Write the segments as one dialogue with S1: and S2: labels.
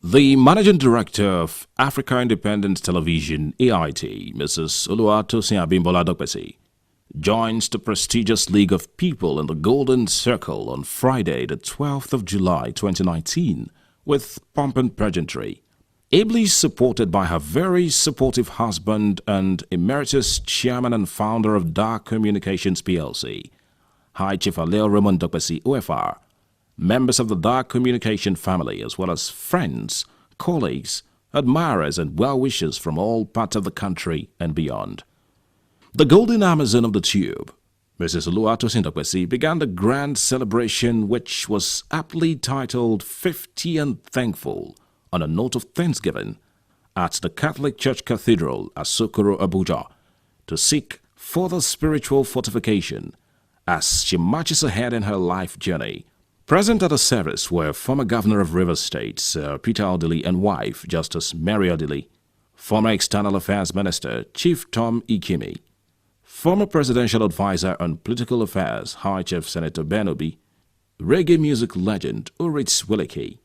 S1: The Managing Director of Africa Independent Television, AIT, Mrs. Oluwatosin Abimbola Dokpesi, joins the prestigious League of People in the Golden Circle on Friday, the 12th of July 2019, with pomp and pageantry. Ably supported by her very supportive husband and emeritus chairman and founder of Dark Communications PLC, High Chief Aleo Raymond Dokpesi, OFR, members of the Dark Communication family, as well as friends, colleagues, admirers, and well-wishers from all parts of the country and beyond. The Golden Amazon of the Tube, Mrs. Oluwatosin Dokpesi, began the grand celebration, which was aptly titled 50 and Thankful, on a note of thanksgiving, at the Catholic Church Cathedral, Asokoro, Abuja, to seek further spiritual fortification as she marches ahead in her life journey. Present at the service were former Governor of Rivers State, Sir Peter Odili, and wife, Justice Mary Odili, former External Affairs Minister, Chief Tom Ikimi, former Presidential Advisor on Political Affairs, High Chief Senator Ben Obi, reggae music legend Uritz Willeke,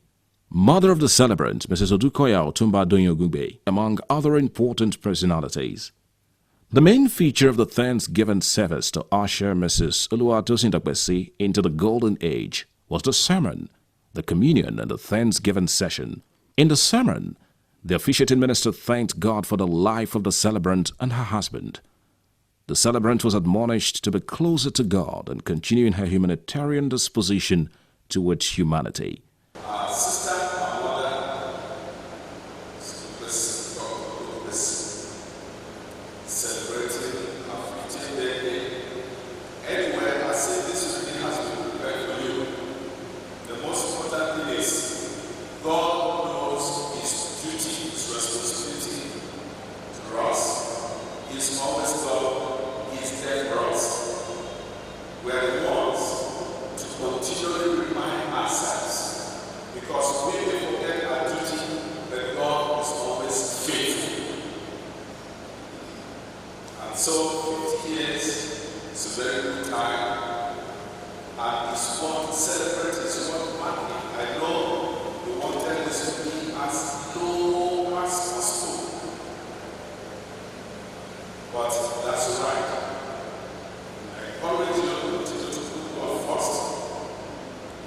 S1: mother of the celebrant, Mrs. Odukoya Otumba Donyogugbe, among other important personalities. The main feature of the Thanksgiving service to usher Mrs. Oluwatosin Dokpesi into the golden age was the sermon, the communion, and the Thanksgiving session. In the sermon, the officiating minister thanked God for the life of the celebrant and her husband. The celebrant was admonished to be closer to God and continue in her humanitarian disposition towards humanity.
S2: Our sister, our mother, celebrating her 50th birthday. Anyway, I say this really has been prepared for you. The most important thing is God knows His duty, His responsibility to us. He's always God. He's there for us. We are the ones to continually remind ourselves, because we may forget our duty, but God is always faithful. And so 50 years is a very good time, and it's one to celebrate, it's one to mark it. I know you wanted this to be as low as possible, but that's all right. I encourage you to continue to put God first.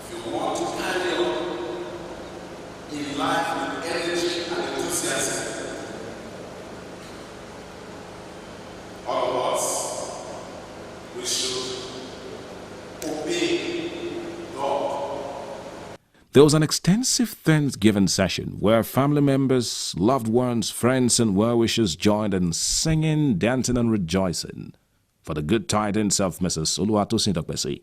S2: If you want to carry on in life with energy and enthusiasm, all of us, we should obey God.
S1: There was an extensive Thanksgiving session where family members, loved ones, friends, and well-wishers joined in singing, dancing, and rejoicing for the good tidings of Mrs. Oluwatosin Dokpesi.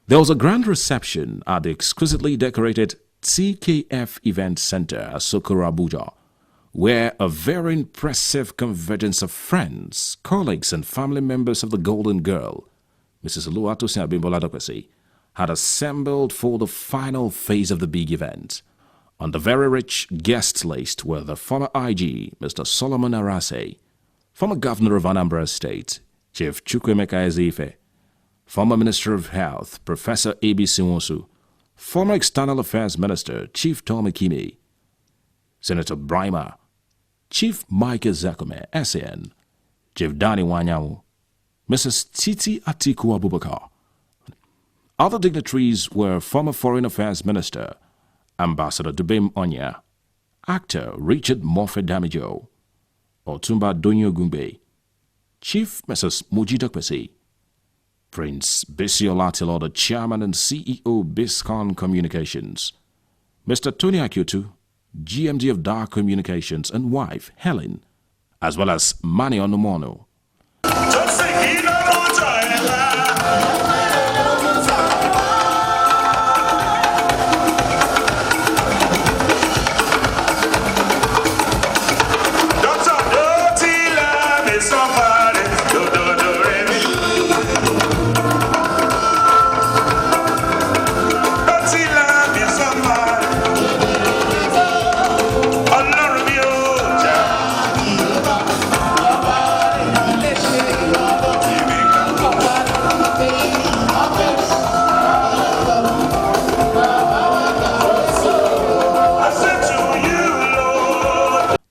S1: There was a grand reception at the exquisitely decorated TKF Event Center, Asokoro, Abuja, where a very impressive convergence of friends, colleagues, and family members of the Golden Girl, Mrs. Oluwatosin Abimbola Dokpesi, had assembled for the final phase of the big event. On the very rich guest list were the former IG, Mr. Solomon Arase, former Governor of Anambra State, Chief Chukwuemeka Ezeife, former Minister of Health, Professor A.B. Siwonsu, former External Affairs Minister, Chief Tom Ikimi, Senator Brima, Chief Mike Ezekome, SAN, Chief Danny Wanyamu, Mrs. Titi Atiku Abubakar. Other dignitaries were former Foreign Affairs Minister, Ambassador Dubem Onya, actor Richard Mofe Damijo, Otumba Donyogugbe, Chief Mrs. Moji Dokpesi, Prince Bisi Olatilo, the Chairman and CEO, Biscon Communications, Mr. Tony Akyutu, GMD of Dark Communications, and wife, Helen, as well as Mani Onumono.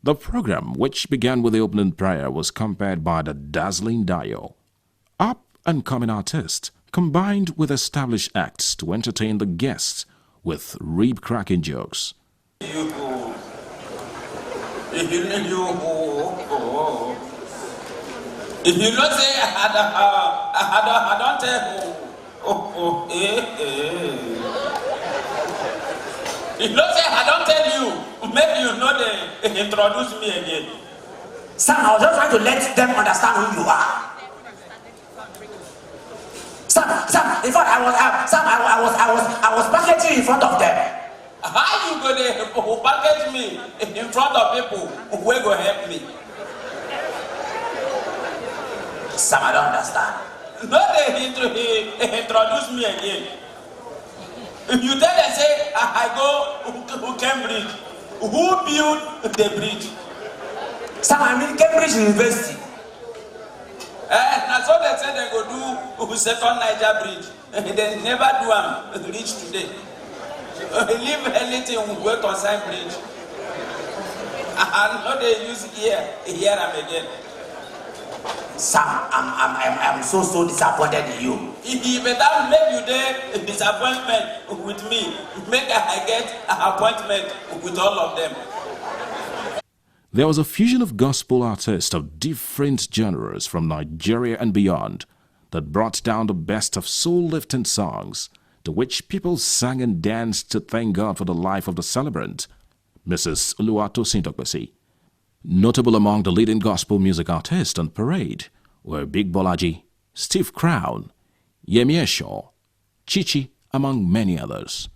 S1: The program, which began with the opening prayer, was compared by the dazzling Dio, up-and-coming artist, combined with established acts to entertain the guests with rib-cracking jokes.
S3: If you not say I don't tell If you not say I don't tell you, maybe you know they introduce me again.
S4: Sam, I was just trying to let them understand who you are. Sam, in fact, I was packaging in front of them.
S3: How you gonna package me in front of people who will go help me?
S4: Sam, I don't understand.
S3: No, they introduce me again. You tell them, say, I go to Cambridge. Who built the bridge?
S4: Sam, I mean Cambridge University.
S3: That's what they say they go do second Niger bridge. They never do reach today. Leave anything we concern bridge. And not they use here and again.
S4: Sam, I'm so disappointed in you.
S3: He better make you there disappointment with me. Make I get an appointment with all of them.
S1: There was a fusion of gospel artists of different genres from Nigeria and beyond that brought down the best of soul-lifting songs, to which people sang and danced to thank God for the life of the celebrant, Mrs. Oluwatosin Dokpesi. Notable among the leading gospel music artists on parade were Big Bolaji, Steve Crown, Yemi Esho, Chichi, among many others.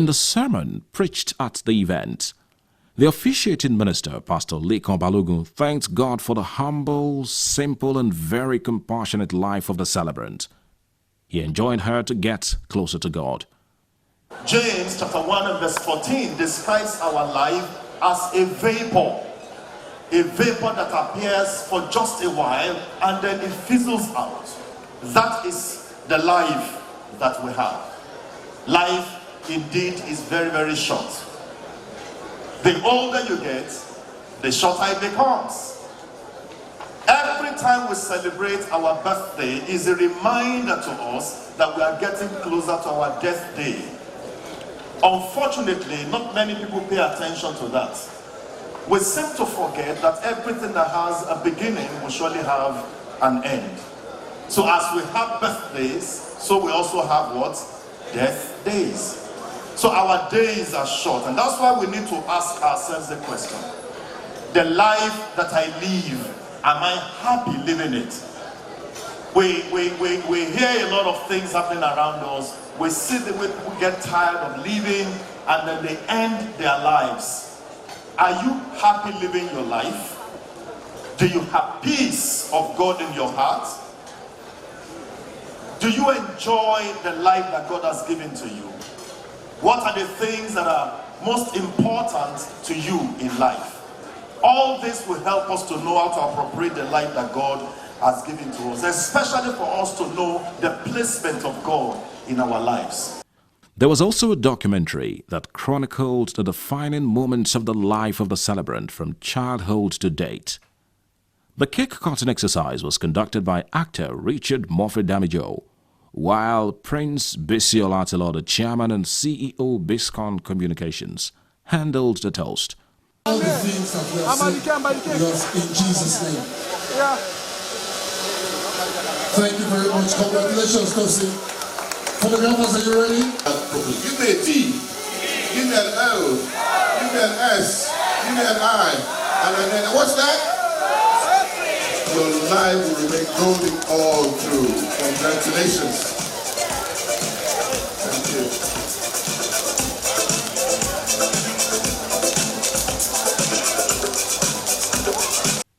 S1: In the sermon preached at the event, the officiating minister, Pastor Lekan Balogun, thanked God for the humble, simple, and very compassionate life of the celebrant. He enjoined her to get closer to God.
S5: James chapter 1 and verse 14 describes our life as a vapor that appears for just a while and then it fizzles out. That is the life that we have. Life indeed is very, very short. The older you get, the shorter it becomes. Every time we celebrate our birthday is a reminder to us that we are getting closer to our death day. Unfortunately, not many people pay attention to that. We seem to forget that everything that has a beginning will surely have an end. So as we have birthdays, so we also have what? Death days. So our days are short, and that's why we need to ask ourselves the question: the life that I live, am I happy living it? We hear a lot of things happening around us. We see the way people get tired of living and then they end their lives. Are you happy living your life? Do you have peace of God in your heart? Do you enjoy the life that God has given to you? What are the things that are most important to you in life? All this will help us to know how to appropriate the life that God has given to us, especially for us to know the placement of God in our lives.
S1: There was also a documentary that chronicled the defining moments of the life of the celebrant from childhood to date. The cake cutting exercise was conducted by actor Richard Murphy Damijo, while Prince Bisi Olatilo, the chairman and CEO Biscon Communications, handled the toast.
S6: All the things that we have said with us in Jesus' name.
S7: Yeah.
S6: Thank you very much. Congratulations, Tosin. Photographers, are you ready?
S2: Give me a T, give me an L, give me an S, give me an I, and then what's that? Your life will remain golden all through. Congratulations. Thank you.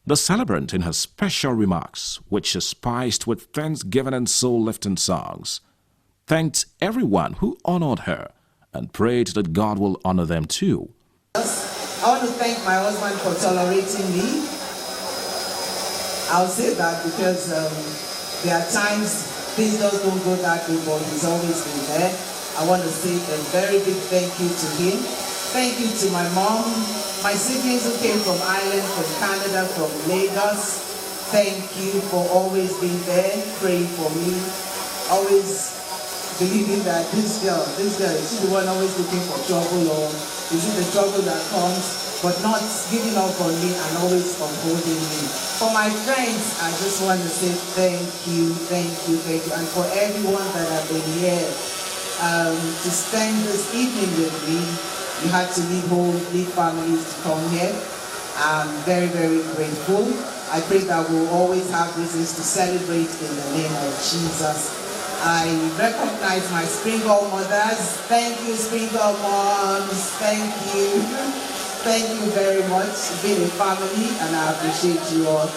S1: The celebrant, in her special remarks, which she spiced with thanksgiving and soul-lifting songs, thanked everyone who honored her and prayed that God will honor them too.
S8: I want to thank my husband for tolerating me. I'll say that because there are times things don't go that way, but he's always been there. I want to say a very big thank you to him. Thank you to my mom, my siblings who came from Ireland, from Canada, from Lagos. Thank you for always being there, praying for me, always believing that this girl, is she the one always looking for trouble, or is it the trouble that comes, but not giving up on me and always upholding me. For my friends, I just want to say thank you, and for everyone that have been here to spend this evening with me. You had to leave home, leave families to come here. I'm very, very grateful. I pray that we'll always have reasons to celebrate in the name of Jesus. I recognize my Springall mothers. Thank you, Springall moms. Thank you. Thank you very much. It's been a family, and I appreciate you all.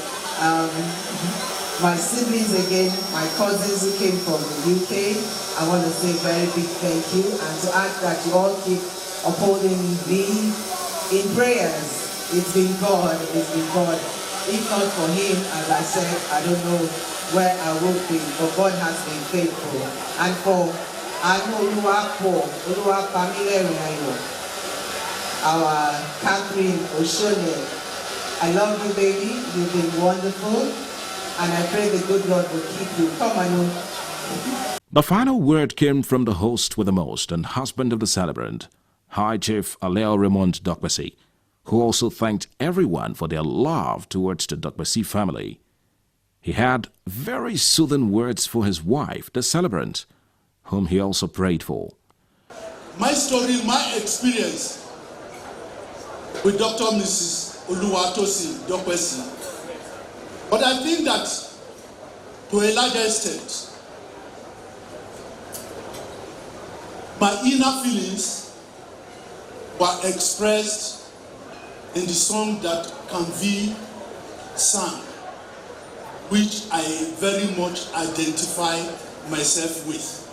S8: My siblings again, my cousins who came from the UK, I want to say very big thank you, and to ask that you all keep upholding me in prayers. It's been God. If not for him, as I said, I don't know where I would be, but God has been faithful. And for our Catherine Oshone, I love you, baby. You've been wonderful, and I pray the good Lord will keep you. Come on.
S1: The final word came from the host with the most and husband of the celebrant, High Chief Aleo Raymond Dokpesi, who also thanked everyone for their love towards the Dokpesi family. He had very soothing words for his wife, the celebrant, whom he also prayed for.
S6: My story, my experience with Dr. Mrs. Oluwatosin Dokpesi. But I think that to a larger extent, my inner feelings were expressed in the song that Kanvi sang, which I very much identify myself with.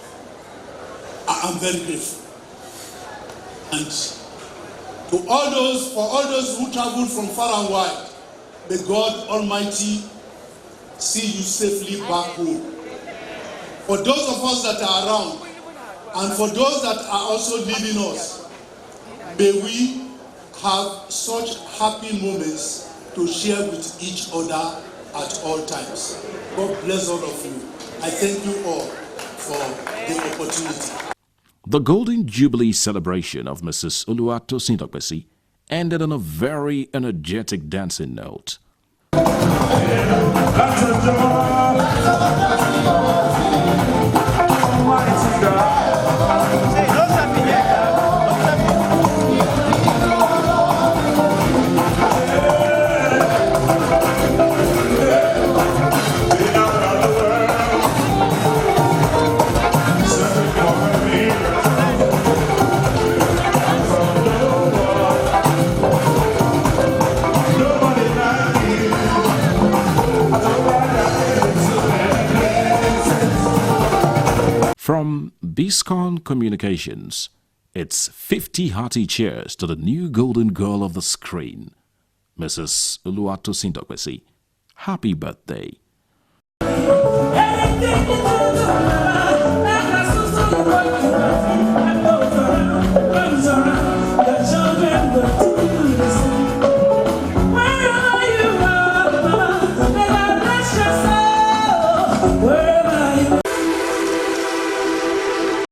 S6: I am very grateful. And for all those who traveled from far and wide, may God Almighty see you safely back home. For those of us that are around, and for those that are also leaving us, may we have such happy moments to share with each other at all times. God bless all of you. I thank you all for the opportunity.
S1: The Golden Jubilee celebration of Mrs. Oluwatosin Dokpesi ended on a very energetic dancing note. From Biscon Communications, it's 50 hearty cheers to the new golden girl of the screen, Mrs. Oluwatosin Dokpesi. Happy birthday.
S4: Anything you do,